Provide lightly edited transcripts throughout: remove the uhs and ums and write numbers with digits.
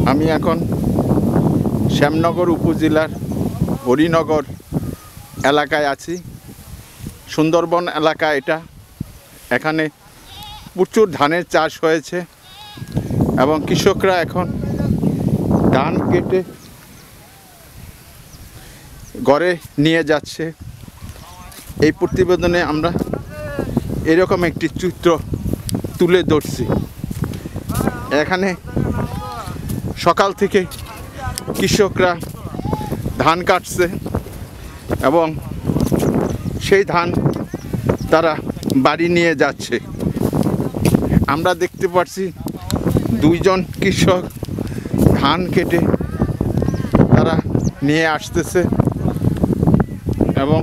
আমি এখন শ্যামনগর উপজেলার হরিনগর এলাকায় আছি। সুন্দরবন এলাকা এটা। এখানে প্রচুর ধানের চাষ হয়েছে এবং কৃষকরা এখন ধান কেটে ঘরে নিয়ে যাচ্ছে। এই প্রতিবেদনে আমরা এরকম একটি চিত্র তুলে ধরছি। এখানে সকাল থেকে কৃষকরা ধান কাটছে এবং সেই ধান তারা বাড়ি নিয়ে যাচ্ছে। আমরা দেখতে পাচ্ছি দুইজন কৃষক ধান কেটে তারা নিয়ে আসতেছে এবং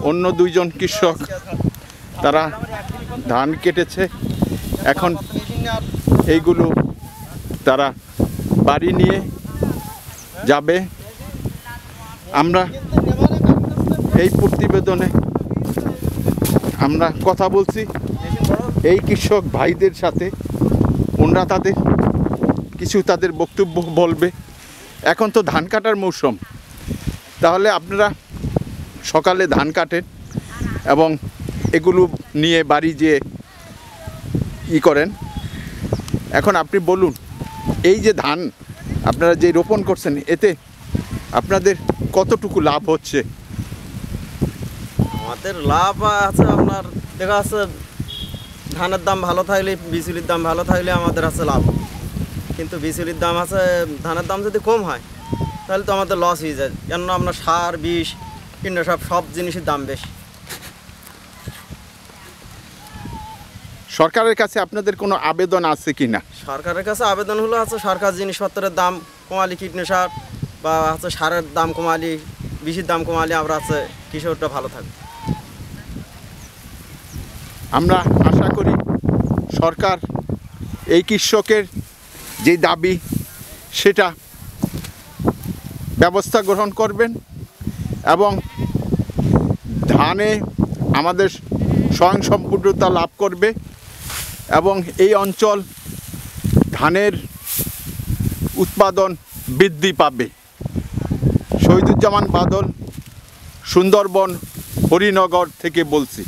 অন্য দুইজন কৃষক তারা ধান কেটেছে। এখন এইগুলো তারা বাড়ি নিয়ে যাবে। আমরা এই প্রতিবেদনে আমরা কথা বলছি এই কৃষক ভাইদের সাথে। ওনারা তাদের বক্তব্য বলবে। এখন তো ধান কাটার মৌসুম, তাহলে আপনারা সকালে ধান কাটেন এবং এগুলো নিয়ে বাড়ি যেয়ে করেন। এখন আপনি বলুন, এই যে ধান আপনারা যে রোপণ করছেন, এতে আপনাদের কতটুকু লাভ হচ্ছে? আমাদের লাভ আছে, আপনার দেখা যাচ্ছে ধানের দাম ভালো থাকলে, বিচুলির দাম ভালো থাকলে আমাদের আছে লাভ। কিন্তু বিচুলির দাম আছে, ধানের দাম যদি কম হয় তাহলে তো আমাদের লস হয়ে যায়। কেননা আপনার সার, বিষ, কীটনাশক সব জিনিসের দাম বেশি। সরকারের কাছে আপনাদের কোনো আবেদন আছে কি না? সরকারের কাছে আবেদন হলো আছে সরকার জিনিসপত্রের দাম কমালি, কীটনাশক বা হচ্ছে সারের দাম কমালি, বিষের দাম কমালি, আমরা আছে কৃষকটা ভালো থাকবে। আমরা আশা করি সরকার এই কৃষকের যে দাবি সেটা ব্যবস্থা গ্রহণ করবেন এবং ধানে আমাদের স্বয়ংসম্পূর্ণতা লাভ করবে এবং এই অঞ্চল ধানের উৎপাদন বৃদ্ধি পাবে। শহীদুজ্জামান বাদল, সুন্দরবন হরিনগর থেকে বলছি।